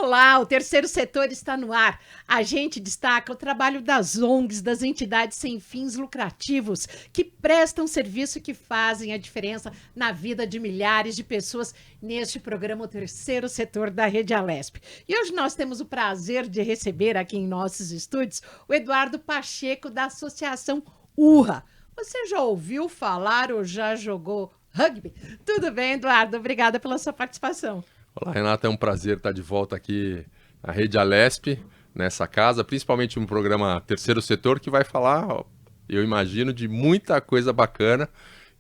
Olá, o terceiro setor está no ar. A gente destaca o trabalho das ONGs, das entidades sem fins lucrativos, que prestam serviço e que fazem a diferença na vida de milhares de pessoas neste programa, o terceiro setor da Rede Alesp. E hoje nós temos o prazer de receber aqui em nossos estúdios o Eduardo Pacheco, da Associação URRA. Você já ouviu falar ou já jogou rugby? Tudo bem, Eduardo? Obrigada pela sua participação. Olá, Renata, é um prazer estar de volta aqui na Rede Alesp, nessa casa, principalmente no programa Terceiro Setor, que vai falar, eu imagino, de muita coisa bacana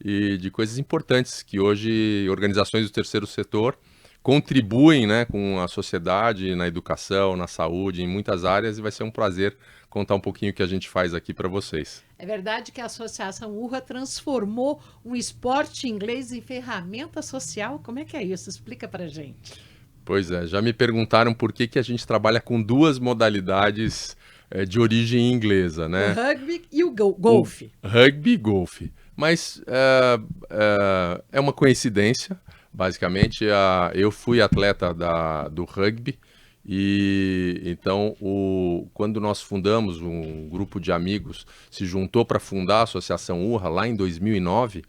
e de coisas importantes que hoje organizações do terceiro setor contribuem, né, com a sociedade, na educação, na saúde, em muitas áreas, e vai ser um prazer contar um pouquinho o que a gente faz aqui para vocês. É verdade que a Associação URRA transformou um esporte inglês em ferramenta social? Como é que é isso? Explica pra gente. Pois é, já me perguntaram por que a gente trabalha com duas modalidades de origem inglesa, né? O rugby e o golfe. O rugby e golfe. Mas é uma coincidência, basicamente. Eu fui atleta do rugby e então quando nós fundamos, um grupo de amigos se juntou para fundar a Associação URRA lá em 2009,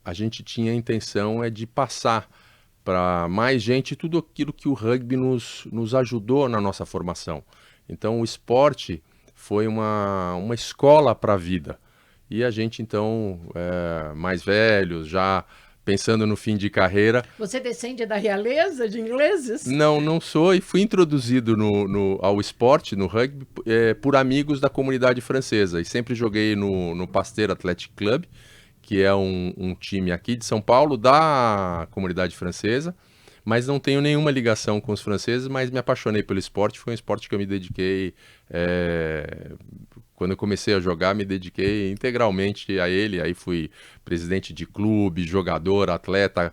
a gente tinha a intenção de passar para mais gente tudo aquilo que o rugby nos ajudou na nossa formação. Então o esporte foi uma escola para a vida. E a gente então, mais velhos, já pensando no fim de carreira... Você descende da realeza de ingleses? Não sou, e fui introduzido ao esporte, no rugby, por amigos da comunidade francesa. E sempre joguei no Pasteur Athletic Club, que é um time aqui de São Paulo, da comunidade francesa, mas não tenho nenhuma ligação com os franceses, mas me apaixonei pelo esporte, foi um esporte que eu me dediquei, quando eu comecei a jogar, me dediquei integralmente a ele, aí fui presidente de clube, jogador, atleta,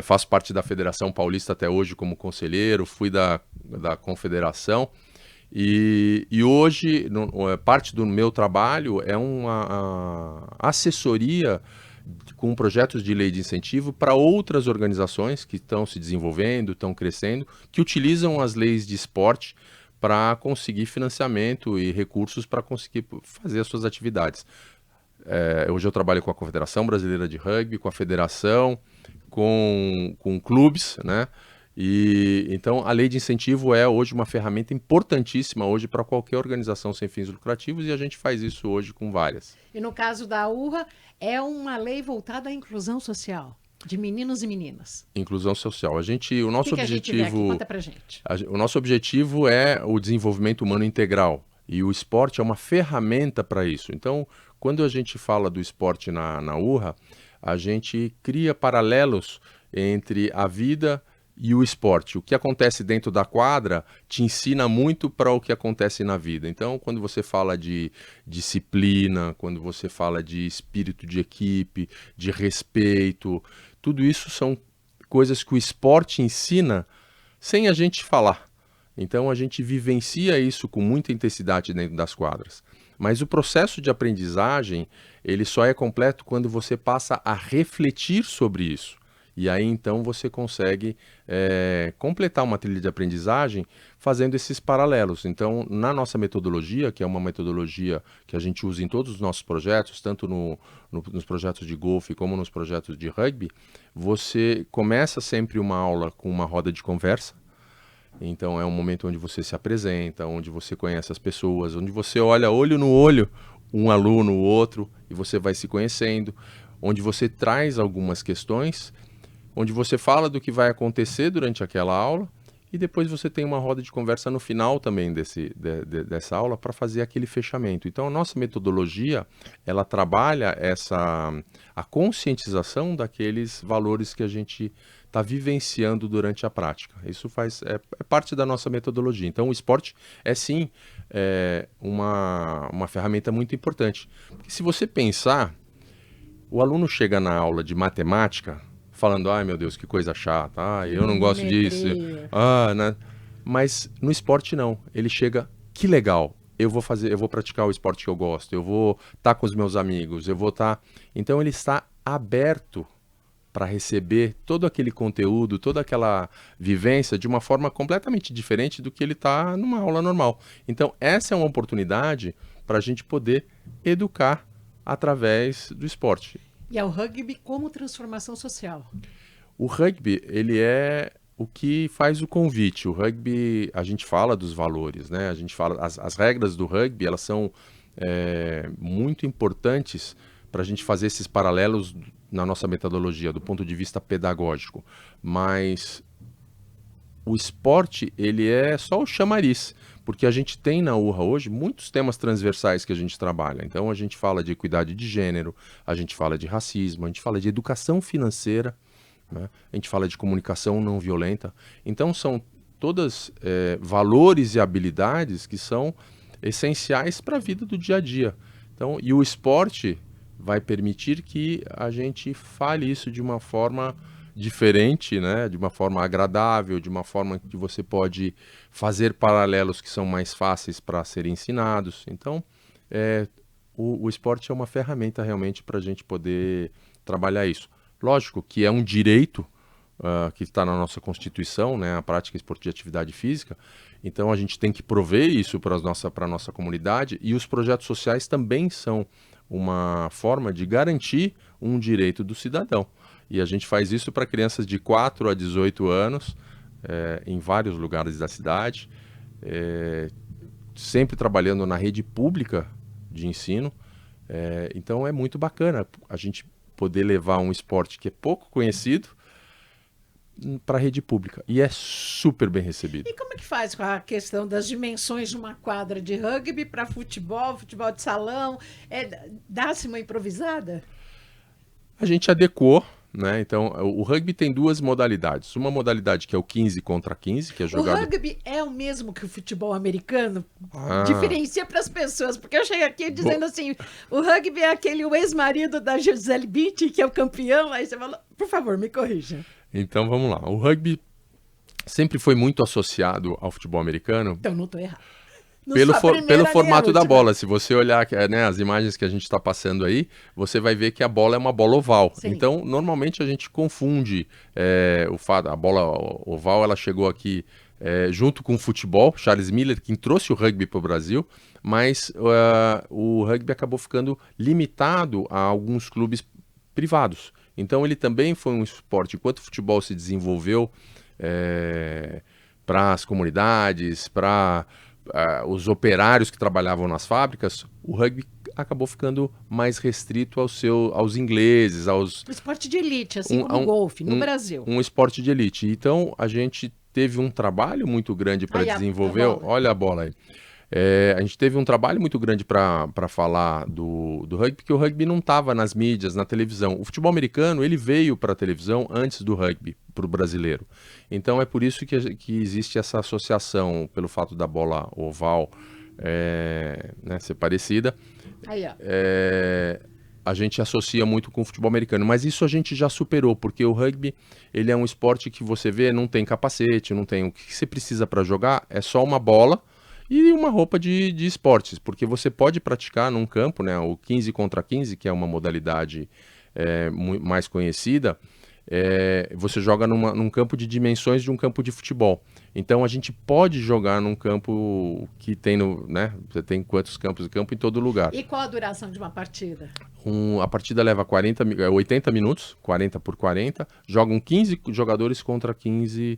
faço parte da Federação Paulista até hoje como conselheiro, fui da confederação, e hoje parte do meu trabalho é uma assessoria com projetos de lei de incentivo para outras organizações que estão se desenvolvendo, estão crescendo, que utilizam as leis de esporte para conseguir financiamento e recursos para conseguir fazer as suas atividades. Hoje eu trabalho com a Confederação Brasileira de Rugby, com a Federação, com clubes, né? E então a lei de incentivo é hoje uma ferramenta importantíssima hoje para qualquer organização sem fins lucrativos, e a gente faz isso hoje com várias. E no caso da URRA, é uma lei voltada à inclusão social de meninos e meninas. Inclusão social. O nosso que a gente vê aqui? Conta pra gente. O nosso objetivo é o desenvolvimento humano integral, e o esporte é uma ferramenta para isso. Então, quando a gente fala do esporte na URRA, a gente cria paralelos entre a vida e o esporte. O que acontece dentro da quadra te ensina muito para o que acontece na vida. Então, quando você fala de disciplina, quando você fala de espírito de equipe, de respeito, tudo isso são coisas que o esporte ensina sem a gente falar. Então, a gente vivencia isso com muita intensidade dentro das quadras. Mas o processo de aprendizagem, ele só é completo quando você passa a refletir sobre isso. E aí, então, você consegue completar uma trilha de aprendizagem fazendo esses paralelos. Então, na nossa metodologia, que é uma metodologia que a gente usa em todos os nossos projetos, tanto nos projetos de golfe como nos projetos de rugby, você começa sempre uma aula com uma roda de conversa. Então, é um momento onde você se apresenta, onde você conhece as pessoas, onde você olha olho no olho, um aluno, o outro, e você vai se conhecendo, onde você traz algumas questões, onde você fala do que vai acontecer durante aquela aula, e depois você tem uma roda de conversa no final também dessa aula para fazer aquele fechamento. Então, a nossa metodologia, ela trabalha a conscientização daqueles valores que a gente está vivenciando durante a prática. Isso é parte da nossa metodologia. Então, o esporte é sim uma ferramenta muito importante. Porque se você pensar, o aluno chega na aula de matemática falando, ai meu Deus, que coisa chata, eu não gosto disso, né? Mas no esporte não, ele chega, que legal, eu vou praticar o esporte que eu gosto, eu vou estar com os meus amigos, eu vou estar... Então ele está aberto para receber todo aquele conteúdo, toda aquela vivência de uma forma completamente diferente do que ele está numa aula normal. Então, essa é uma oportunidade para a gente poder educar através do esporte. E é o rugby como transformação social. O rugby, ele é o que faz o convite. O rugby, a gente fala dos valores, né? A gente fala, as regras do rugby, elas são muito importantes para a gente fazer esses paralelos na nossa metodologia, do ponto de vista pedagógico. Mas o esporte, ele é só o chamariz, porque a gente tem na URRA hoje muitos temas transversais que a gente trabalha. Então a gente fala de equidade de gênero, a gente fala de racismo, a gente fala de educação financeira, né? A gente fala de comunicação não violenta. Então são todas valores e habilidades que são essenciais para a vida do dia a dia. Então, e o esporte vai permitir que a gente fale isso de uma forma diferente, né? De uma forma agradável, de uma forma que você pode fazer paralelos que são mais fáceis para serem ensinados. Então, o esporte é uma ferramenta realmente para a gente poder trabalhar isso. Lógico que é um direito que está na nossa Constituição, né? A prática esportiva de atividade física. Então, a gente tem que prover isso para a nossa comunidade, e os projetos sociais também são uma forma de garantir um direito do cidadão. E a gente faz isso para crianças de 4 a 18 anos, em vários lugares da cidade, sempre trabalhando na rede pública de ensino. Então é muito bacana a gente poder levar um esporte que é pouco conhecido para a rede pública. E é super bem recebido. E como é que faz com a questão das dimensões de uma quadra de rugby para futebol, futebol de salão? Dá-se uma improvisada? A gente adequou, né? Então, o rugby tem duas modalidades. Uma modalidade que é o 15 contra 15, que é jogado... O rugby é o mesmo que o futebol americano? Diferencia para as pessoas, porque eu chego aqui dizendo assim, o rugby é o ex-marido da Gisele Bündchen, que é o campeão, aí você fala, por favor, me corrija. Então, vamos lá. O rugby sempre foi muito associado ao futebol americano. Então, não estou errado. Pelo formato da bola. Se você olhar, né, as imagens que a gente está passando aí, você vai ver que a bola é uma bola oval. Sim. Então, normalmente a gente confunde o fato. A bola oval, ela chegou aqui junto com o futebol. Charles Miller, quem trouxe o rugby para o Brasil, mas o rugby acabou ficando limitado a alguns clubes privados. Então, ele também foi um esporte. Enquanto o futebol se desenvolveu para as comunidades, para os operários que trabalhavam nas fábricas, o rugby acabou ficando mais restrito aos ingleses, aos... Um esporte de elite, assim como o golfe, no Brasil. Um esporte de elite. Então, a gente teve um trabalho muito grande para desenvolver... Olha a bola aí. A gente teve um trabalho muito grande para falar do rugby, porque o rugby não estava nas mídias, na televisão. O futebol americano, ele veio para a televisão antes do rugby, para o brasileiro. Então é por isso que existe essa associação, pelo fato da bola oval né, ser parecida. A gente associa muito com o futebol americano, mas isso a gente já superou, porque o rugby, ele é um esporte que você vê, não tem capacete, não tem o que você precisa para jogar, é só uma bola e uma roupa de esportes, porque você pode praticar num campo, né, o 15 contra 15, que é uma modalidade mais conhecida, você joga num campo de dimensões de um campo de futebol. Então a gente pode jogar num campo que tem, né, você tem quantos campos de campo em todo lugar. E qual a duração de uma partida? A partida leva 80 minutos, 40 por 40, jogam 15 jogadores contra 15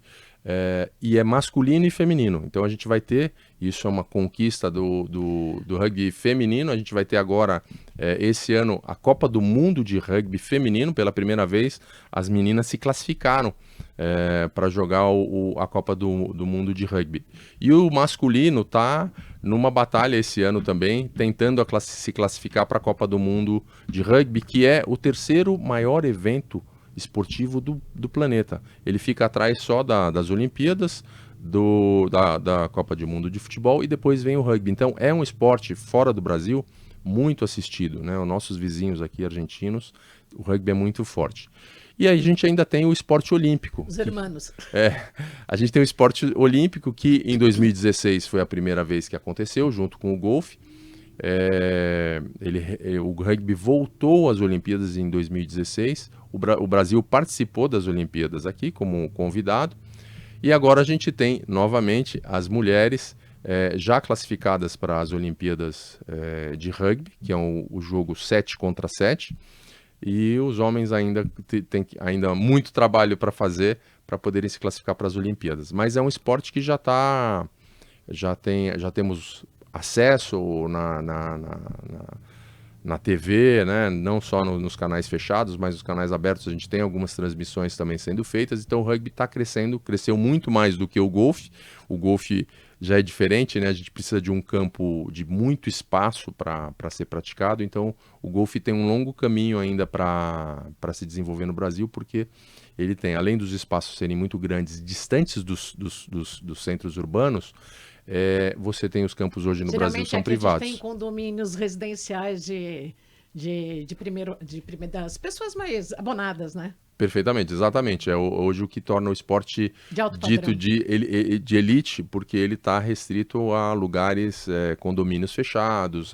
e é masculino e feminino. Então a gente vai ter, isso é uma conquista do rugby feminino, a gente vai ter agora, esse ano, a Copa do Mundo de Rugby Feminino. Pela primeira vez, as meninas se classificaram para jogar a Copa do Mundo de Rugby. E o masculino está numa batalha esse ano também, tentando se classificar para a Copa do Mundo de Rugby, que é o terceiro maior evento esportivo do planeta. Ele fica atrás só das Olimpíadas, da Copa do Mundo de Futebol, e depois vem o rugby. Então é um esporte fora do Brasil muito assistido, né? Os nossos vizinhos aqui argentinos, o rugby é muito forte. E aí a gente ainda tem o esporte olímpico. Os hermanos. A gente tem o esporte olímpico que em 2016 foi a primeira vez que aconteceu, junto com o golfe. O rugby voltou às Olimpíadas em 2016. O Brasil participou das Olimpíadas aqui como convidado. E agora a gente tem novamente as mulheres já classificadas para as Olimpíadas de rugby, que é o jogo 7 contra 7. E os homens ainda têm ainda muito trabalho para fazer para poderem se classificar para as Olimpíadas. Mas é um esporte que já temos acesso na TV, né? Não só nos canais fechados, mas nos canais abertos a gente tem algumas transmissões também sendo feitas. Então o rugby está crescendo, cresceu muito mais do que o golfe. O golfe já é diferente, né? A gente precisa de um campo de muito espaço para ser praticado. Então o golfe tem um longo caminho ainda para se desenvolver no Brasil, porque ele tem, além dos espaços serem muito grandes, distantes dos centros urbanos, você tem os campos hoje no Brasil Geralmente são aqui a gente privados. tem condomínios residenciais das pessoas mais abonadas, né? Perfeitamente, exatamente. Hoje o que torna o esporte De alto dito padrão. de elite, porque ele está restrito a lugares, condomínios fechados,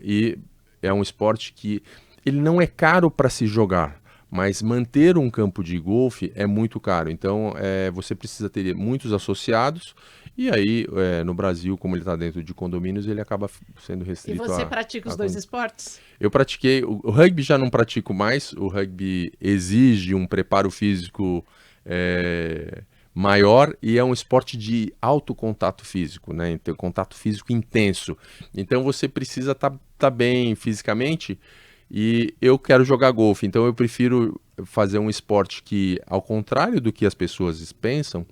e é um esporte que ele não é caro para se jogar, mas manter um campo de golfe é muito caro. Então, você precisa ter muitos associados, e aí, no Brasil, como ele está dentro de condomínios, ele acaba sendo E restrito você pratica os dois a esportes? eu pratiquei, o rugby já não pratico mais, o rugby exige um preparo físico maior e é um esporte de alto contato físico, né? Então, contato físico intenso. Então você precisa estar bem fisicamente e eu quero jogar golfe, então eu prefiro fazer um esporte que, ao contrário do que as pessoas pensam,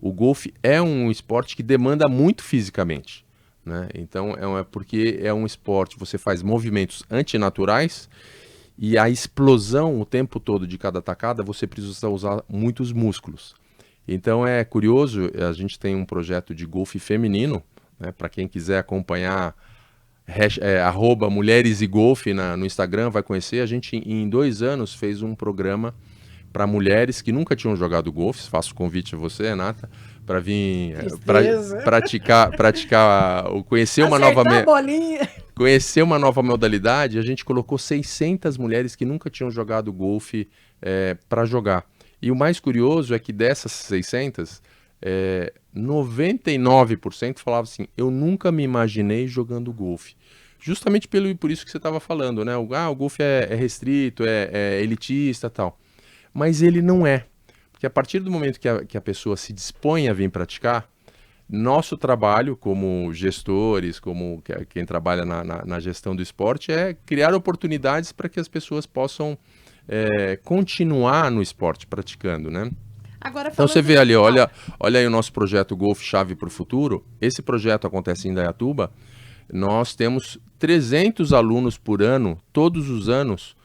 o golfe é um esporte que demanda muito fisicamente, né? Então porque é um esporte, você faz movimentos antinaturais e a explosão o tempo todo de cada tacada, você precisa usar muitos músculos. Então é curioso, a gente tem um projeto de golfe feminino, né, para quem quiser acompanhar, @mulheres e golfe no Instagram, vai conhecer. A gente em 2 anos fez um programa para mulheres que nunca tinham jogado golfe. Faço o convite a você, Renata, para vir praticar, Acertar a bolinha. conhecer uma nova modalidade. A gente colocou 600 mulheres que nunca tinham jogado golfe para jogar. E o mais curioso é que dessas 600, 99% falava assim: eu nunca me imaginei jogando golfe. Justamente por isso que você estava falando, né? O golfe é restrito, é elitista e tal. Mas ele não é. Porque a partir do momento que a pessoa se dispõe a vir praticar, nosso trabalho como gestores, como quem trabalha na gestão do esporte, é criar oportunidades para que as pessoas possam continuar no esporte praticando, né? Agora Então você falando vê ali, de... olha aí o nosso projeto Golf Chave para o Futuro. Esse projeto acontece em Indaiatuba. Nós temos 300 alunos por ano, todos os anos,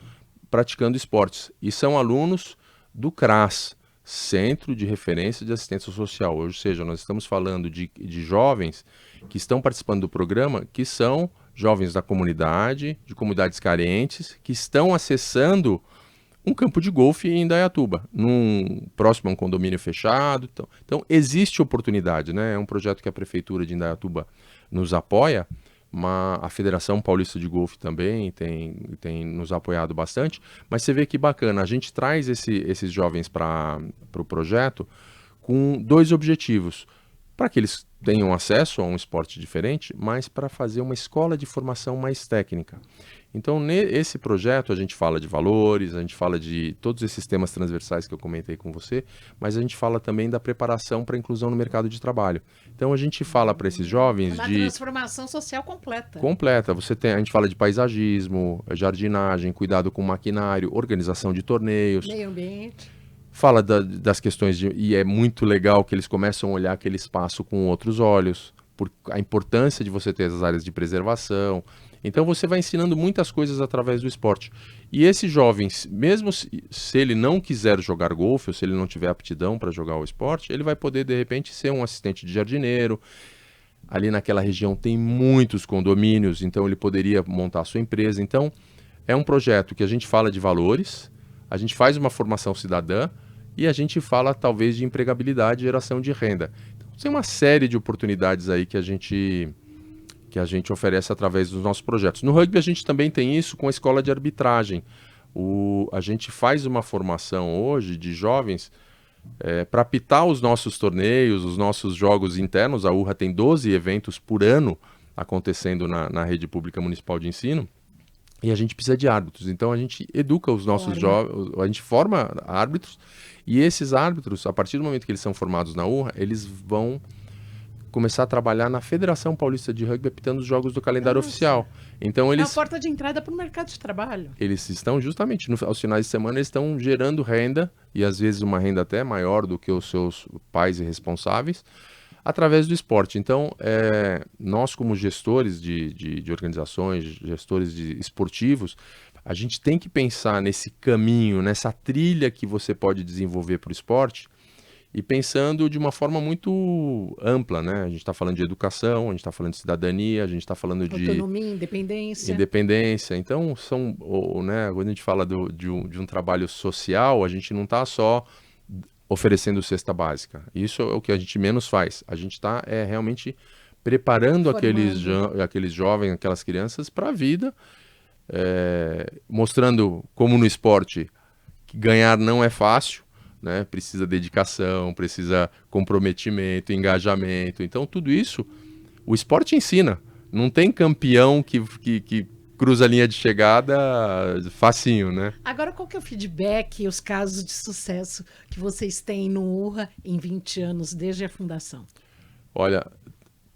praticando esportes. E são alunos do CRAS, Centro de Referência de Assistência Social. Ou seja, nós estamos falando de jovens que estão participando do programa, que são jovens da comunidade, de comunidades carentes, que estão acessando um campo de golfe em Indaiatuba, próximo a um condomínio fechado. Então existe oportunidade, né? É um projeto que a Prefeitura de Indaiatuba nos apoia, a Federação Paulista de Golfe também tem nos apoiado bastante, mas você vê que bacana, a gente traz esses jovens para o projeto com 2 objetivos: para que eles tenham acesso a um esporte diferente, mas para fazer uma escola de formação mais técnica. Então, nesse projeto, a gente fala de valores, a gente fala de todos esses temas transversais que eu comentei com você, mas a gente fala também da preparação para a inclusão no mercado de trabalho. Então, a gente fala para esses jovens Uma transformação social completa. Completa. A gente fala de paisagismo, jardinagem, cuidado com maquinário, organização de torneios. Meio ambiente. Fala das questões e é muito legal que eles começam a olhar aquele espaço com outros olhos, por a importância de você ter as áreas de preservação. Então você vai ensinando muitas coisas através do esporte. E esse jovem, mesmo se ele não quiser jogar golfe, ou se ele não tiver aptidão para jogar o esporte, ele vai poder, de repente, ser um assistente de jardineiro. Ali naquela região tem muitos condomínios, então ele poderia montar a sua empresa. Então é um projeto que a gente fala de valores, a gente faz uma formação cidadã e a gente fala talvez de empregabilidade e geração de renda. Então, tem uma série de oportunidades aí que a gente que a gente oferece através dos nossos projetos. No rugby a gente também tem isso com a escola de arbitragem. A gente faz uma formação hoje de jovens para apitar os nossos torneios, os nossos jogos internos. A URRA tem 12 eventos por ano acontecendo na rede pública municipal de ensino, e a gente precisa de árbitros. Então a gente educa os nossos jovens, a gente forma árbitros, e esses árbitros, a partir do momento que eles são formados na URRA, eles vão começar a trabalhar na Federação Paulista de Rugby, apitando os jogos do calendário oficial. Então É a porta de entrada para o mercado de trabalho. Eles estão justamente aos finais de semana, eles estão gerando renda, e às vezes uma renda até maior do que os seus pais e responsáveis, através do esporte. Então, nós como gestores de organizações, gestores esportivos, a gente tem que pensar nesse caminho, nessa trilha que você pode desenvolver para o esporte, e pensando de uma forma muito ampla, né? A gente está falando de educação, a gente está falando de cidadania, a gente está falando de autonomia, independência. Então, né, quando a gente fala de um trabalho social, a gente não está só oferecendo cesta básica. Isso é o que a gente menos faz. A gente está realmente preparando aqueles jovens, aquelas crianças para a vida, mostrando como no esporte que ganhar não é fácil, né? Precisa dedicação, precisa comprometimento, engajamento. Então, tudo isso o esporte ensina. Não tem campeão que cruza a linha de chegada facinho, né? Agora, qual que é o feedback e os casos de sucesso que vocês têm no URRA em 20 anos, desde a fundação? Olha,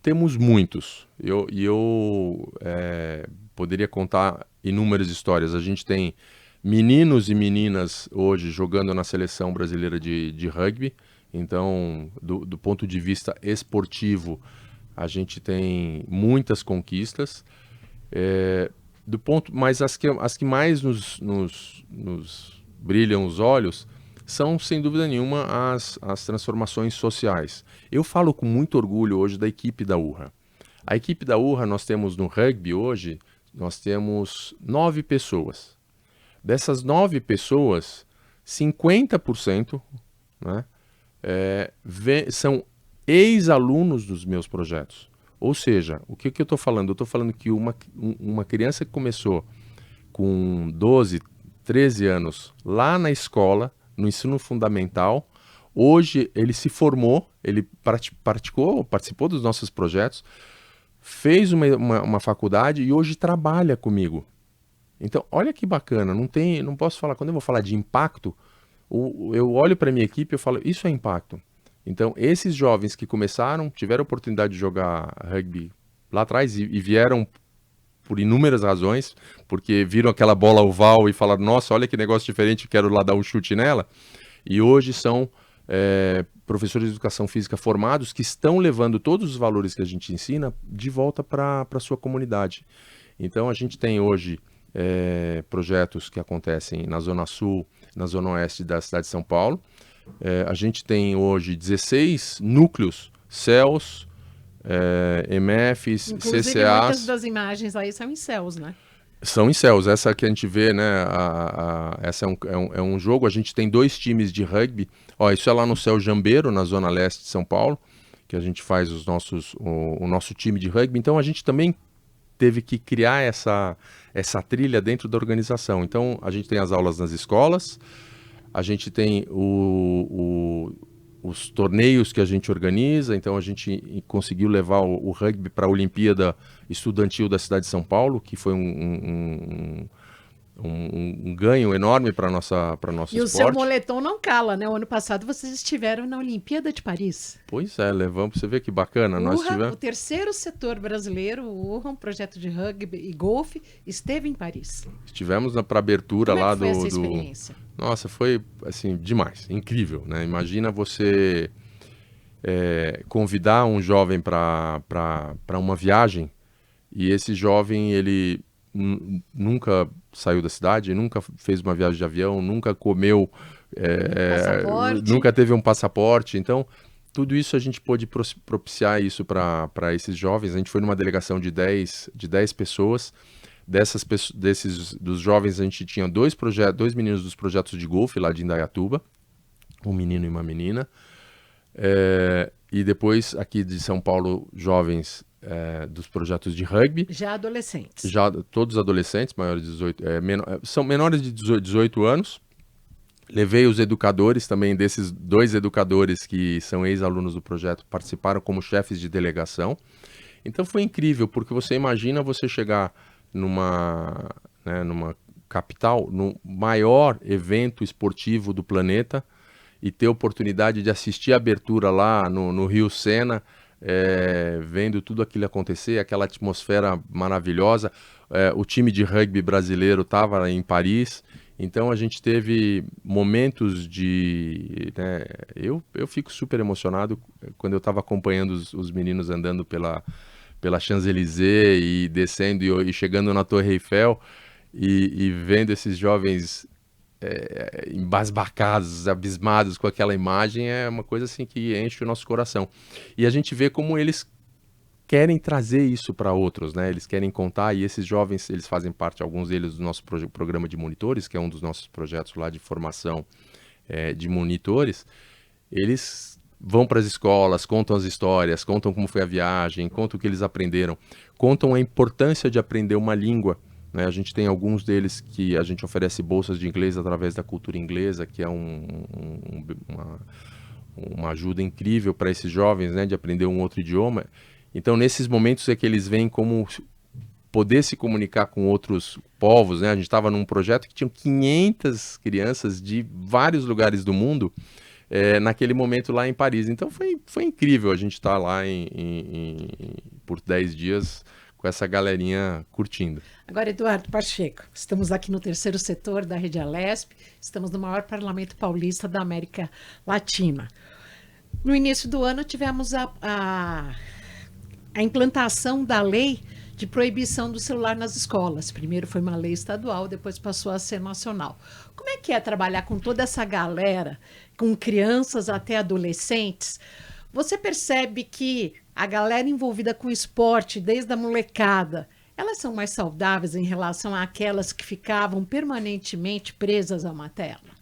temos muitos. Eu poderia contar inúmeras histórias. A gente tem meninos e meninas hoje jogando na seleção brasileira de rugby. Então, do ponto de vista esportivo, a gente tem muitas conquistas. Mas as que mais nos brilham os olhos são, sem dúvida nenhuma, as transformações sociais. Eu falo com muito orgulho hoje da equipe da URRA. A equipe da URRA, nós temos no rugby hoje, nós temos 9 pessoas. Dessas 9 pessoas, 50%, né, são ex-alunos dos meus projetos. Ou seja, o que eu estou falando? Eu estou falando que uma criança que começou com 12, 13 anos lá na escola, no ensino fundamental, hoje ele se formou, ele participou dos nossos projetos, fez uma faculdade e hoje trabalha comigo. Então, olha que bacana, não posso falar, quando eu vou falar de impacto, eu olho para a minha equipe e falo, isso é impacto. Então, esses jovens que começaram, tiveram a oportunidade de jogar rugby lá atrás e vieram por inúmeras razões, porque viram aquela bola oval e falaram, nossa, olha que negócio diferente, quero lá dar um chute nela. E hoje são professores de educação física formados que estão levando todos os valores que a gente ensina de volta para a sua comunidade. Então, a gente tem hoje projetos que acontecem na Zona Sul, na Zona Oeste da cidade de São Paulo. A gente tem hoje 16 núcleos, CELs, MFs, Inclusive, CCAs. muitas das imagens aí são em CELs, né? São em CELs. Essa que a gente vê, né? Essa é um jogo. A gente tem 2 times de rugby. Isso é lá no CEL Jambeiro, na Zona Leste de São Paulo, que a gente faz o nosso time de rugby. Então, a gente também teve que criar essa trilha dentro da organização. Então, a gente tem as aulas nas escolas, a gente tem os torneios que a gente organiza, então a gente conseguiu levar o rugby para a Olimpíada Estudantil da cidade de São Paulo, que foi um ganho enorme para nosso esporte. E o seu moletom não cala, né? O ano passado vocês estiveram na Olimpíada de Paris. Pois é, levamos, você vê que bacana. Nós tivemos... O terceiro setor brasileiro, o URRA, um projeto de rugby e golfe, esteve em Paris. Estivemos para abertura Como lá foi essa experiência? Nossa, foi assim, demais, incrível, né? Imagina você convidar um jovem para uma viagem e esse jovem, ele nunca saiu da cidade, nunca fez uma viagem de avião, nunca comeu, nunca teve um passaporte. Então, tudo isso a gente pôde propiciar isso para esses jovens. A gente foi numa delegação de 10 pessoas. Dos jovens, a gente tinha 2 meninos dos projetos de golfe lá de Indaiatuba, um menino e uma menina. E depois, aqui de São Paulo, jovens dos projetos de rugby, Já adolescentes. já todos adolescentes, maiores de 18, são menores de 18 anos. Levei os educadores também, desses 2 educadores que são ex-alunos do projeto, participaram como chefes de delegação. Então foi incrível, porque você imagina você chegar numa capital, no maior evento esportivo do planeta, e ter oportunidade de assistir a abertura lá no Rio Sena, vendo tudo aquilo acontecer, aquela atmosfera maravilhosa. O time de rugby brasileiro estava em Paris, então a gente teve momentos né, eu fico super emocionado quando eu estava acompanhando os meninos andando pela Champs-Élysées e descendo e chegando na Torre Eiffel e vendo esses jovens embasbacados, abismados com aquela imagem, é uma coisa assim que enche o nosso coração. E a gente vê como eles querem trazer isso para outros, né? Eles querem contar, e esses jovens, eles fazem parte, alguns deles, do nosso programa de monitores, que é um dos nossos projetos lá de formação de monitores. Eles vão para as escolas, contam as histórias, contam como foi a viagem, contam o que eles aprenderam, contam a importância de aprender uma língua, né? A gente tem alguns deles que a gente oferece bolsas de inglês através da cultura inglesa, que é uma ajuda incrível para esses jovens, né, de aprender um outro idioma. Então, nesses momentos é que eles veem como poder se comunicar com outros povos, né? A gente estava num projeto que tinha 500 crianças de vários lugares do mundo, naquele momento lá em Paris. Então, foi incrível a gente estar lá por 10 dias com essa galerinha curtindo. Agora, Eduardo Pacheco, estamos aqui no terceiro setor da Rede Alesp, estamos no maior parlamento paulista da América Latina. No início do ano, tivemos a implantação da lei de proibição do celular nas escolas. Primeiro foi uma lei estadual, depois passou a ser nacional. Como é que é trabalhar com toda essa galera, com crianças até adolescentes? Você percebe que a galera envolvida com esporte, desde a molecada, elas são mais saudáveis em relação àquelas que ficavam permanentemente presas a uma tela?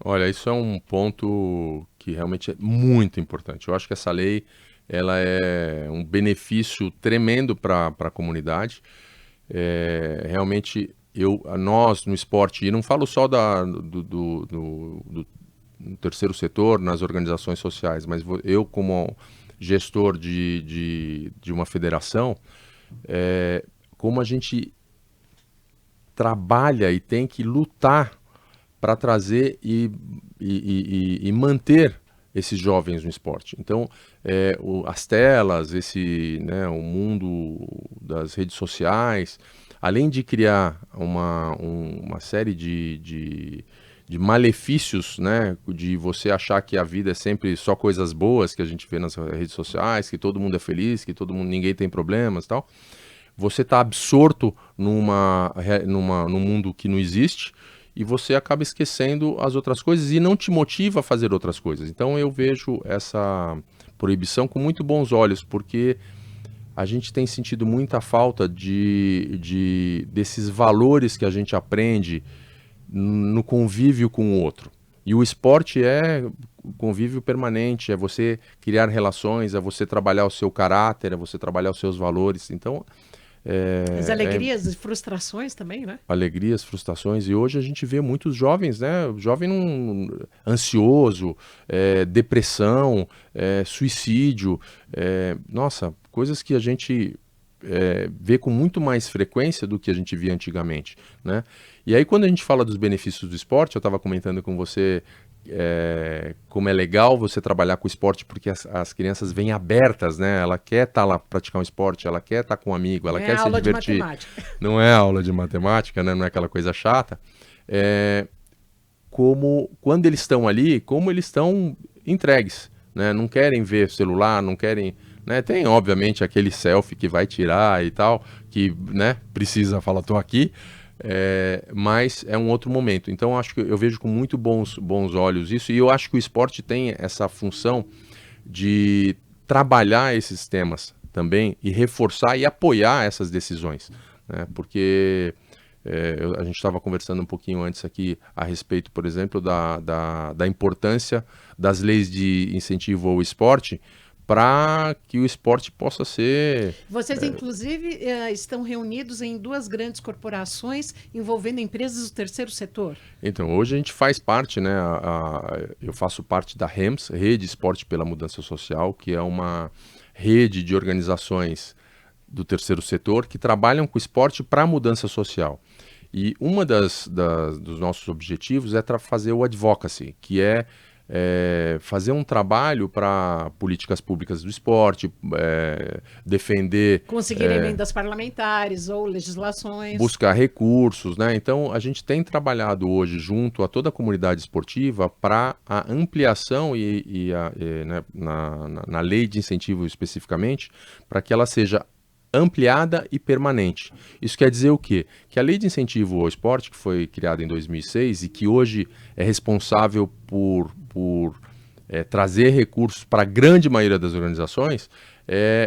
Olha, isso é um ponto que realmente é muito importante. Eu acho que essa lei, ela é um benefício tremendo para a comunidade. Realmente, nós no esporte, e não falo só do terceiro setor, nas organizações sociais, mas eu como gestor de uma federação, como a gente trabalha e tem que lutar para trazer e manter esses jovens no esporte. Então, as telas, o mundo das redes sociais, além de criar uma série de malefícios, né, de você achar que a vida é sempre só coisas boas que a gente vê nas redes sociais, que todo mundo é feliz, que ninguém tem problemas e tal. Você está absorto num mundo que não existe, e você acaba esquecendo as outras coisas e não te motiva a fazer outras coisas. Então eu vejo essa proibição com muito bons olhos, porque a gente tem sentido muita falta desses valores que a gente aprende no convívio com o outro. E o esporte é o convívio permanente, é você criar relações, é você trabalhar o seu caráter, é você trabalhar os seus valores. Então, as alegrias e frustrações também, né? Alegrias, frustrações. E hoje a gente vê muitos jovens, né? Jovem ansioso, depressão, suicídio. Nossa, coisas que a gente vê com muito mais frequência do que a gente via antigamente, né? E aí, quando a gente fala dos benefícios do esporte, eu estava comentando com você como é legal você trabalhar com o esporte, porque as crianças vêm abertas, né? Ela quer estar lá praticar um esporte, ela quer estar com um amigo, ela quer se divertir. De matemática. Não é aula de matemática, né? Não é aquela coisa chata. Como quando eles estão ali, como eles estão entregues, né? Não querem ver celular, não querem, né? Tem obviamente aquele selfie que vai tirar e tal, que, né, precisa falar, tô aqui. Mas é um outro momento. Então acho que eu vejo com muito bons olhos isso, e eu acho que o esporte tem essa função de trabalhar esses temas também e reforçar e apoiar essas decisões, né? Porque a gente estava conversando um pouquinho antes aqui a respeito, por exemplo, da importância das leis de incentivo ao esporte para que o esporte possa ser... Vocês, inclusive, estão reunidos em 2 grandes corporações envolvendo empresas do terceiro setor. Então, hoje a gente faz parte, né? Eu faço parte da REMS, Rede Esporte pela Mudança Social, que é uma rede de organizações do terceiro setor que trabalham com esporte para a mudança social. E uma dos nossos objetivos é fazer o advocacy, que é fazer um trabalho para políticas públicas do esporte, defender... Conseguir emendas parlamentares ou legislações. Buscar recursos, né? Então, a gente tem trabalhado hoje junto a toda a comunidade esportiva para a ampliação né, na lei de incentivo especificamente, para que ela seja ampliada e permanente. Isso quer dizer o quê? Que a lei de incentivo ao esporte, que foi criada em 2006 e que hoje é responsável por trazer recursos para a grande maioria das organizações,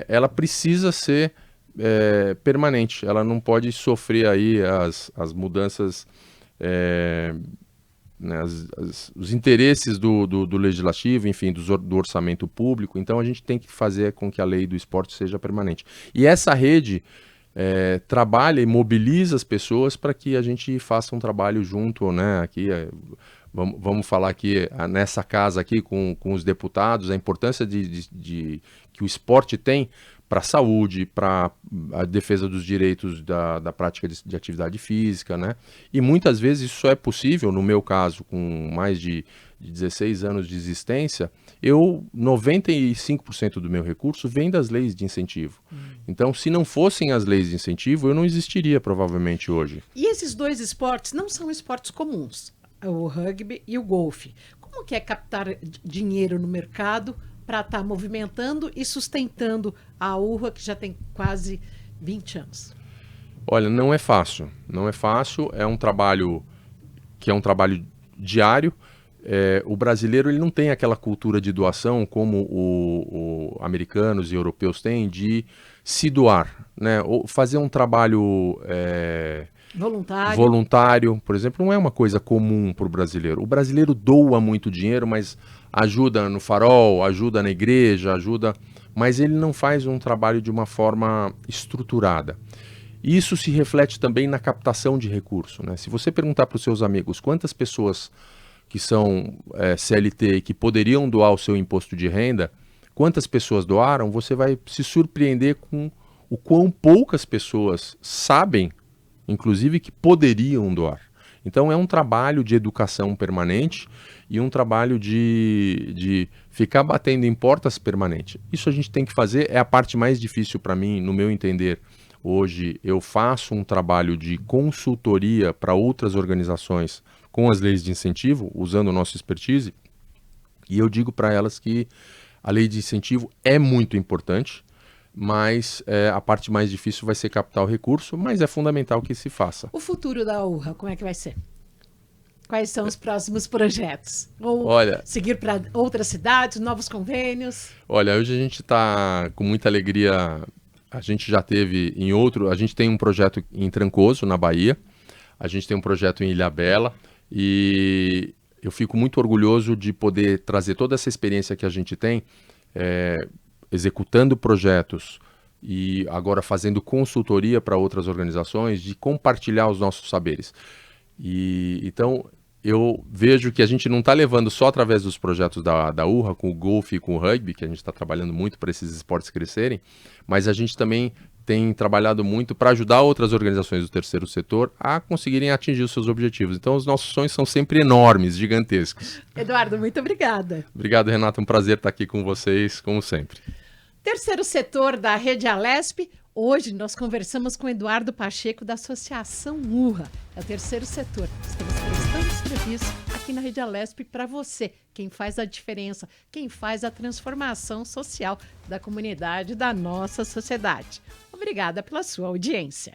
ela precisa ser permanente. Ela não pode sofrer aí as mudanças, né, os interesses do legislativo, enfim, do orçamento público. Então a gente tem que fazer com que a lei do esporte seja permanente. E essa rede trabalha e mobiliza as pessoas para que a gente faça um trabalho junto, né, aqui... Vamos falar aqui nessa casa aqui com os deputados, a importância que o esporte tem para a saúde, para a defesa dos direitos da prática de atividade física, né? E muitas vezes isso só é possível, no meu caso, com mais de 16 anos de existência, 95% do meu recurso vem das leis de incentivo. Então, se não fossem as leis de incentivo, eu não existiria provavelmente hoje. E esses 2 esportes não são esportes comuns, o rugby e o golfe. Como que é captar dinheiro no mercado para estar movimentando e sustentando a URRA, que já tem quase 20 anos? Olha, não é fácil. Não é fácil, é um trabalho que é um trabalho diário. O brasileiro ele não tem aquela cultura de doação como americanos e europeus têm, de se doar, né? Ou fazer um trabalho... voluntário, por exemplo, não é uma coisa comum para o brasileiro. O brasileiro doa muito dinheiro, mas ajuda no farol, ajuda na igreja, mas ele não faz um trabalho de uma forma estruturada. Isso se reflete também na captação de recurso, né? Se você perguntar para os seus amigos quantas pessoas que são CLT e que poderiam doar o seu imposto de renda, quantas pessoas doaram, você vai se surpreender com o quão poucas pessoas sabem, inclusive, que poderiam doar. Então é um trabalho de educação permanente e um trabalho de ficar batendo em portas permanente. Isso a gente tem que fazer, é a parte mais difícil para mim, no meu entender. Hoje eu faço um trabalho de consultoria para outras organizações com as leis de incentivo, usando o nosso expertise, e eu digo para elas que a lei de incentivo é muito importante, mas a parte mais difícil vai ser captar o recurso, mas é fundamental que se faça. O futuro da URRA, como é que vai ser? Quais são os próximos projetos? Ou seguir para outras cidades, novos convênios? Olha, hoje a gente está com muita alegria, a gente já teve a gente tem um projeto em Trancoso, na Bahia, a gente tem um projeto em Ilhabela, e eu fico muito orgulhoso de poder trazer toda essa experiência que a gente tem, executando projetos e agora fazendo consultoria para outras organizações, de compartilhar os nossos saberes. Então, eu vejo que a gente não está levando só através dos projetos da URRA, com o golfe e com o rugby, que a gente está trabalhando muito para esses esportes crescerem, mas a gente também tem trabalhado muito para ajudar outras organizações do terceiro setor a conseguirem atingir os seus objetivos. Então, os nossos sonhos são sempre enormes, gigantescos. Eduardo, muito obrigada. Obrigado, Renata. Um prazer estar aqui com vocês, como sempre. Terceiro setor da Rede Alesp. Hoje nós conversamos com Eduardo Pacheco, da Associação URRA. É o terceiro setor. Estamos prestando serviço aqui na Rede Alesp para você, quem faz a diferença, quem faz a transformação social da comunidade, da nossa sociedade. Obrigada pela sua audiência.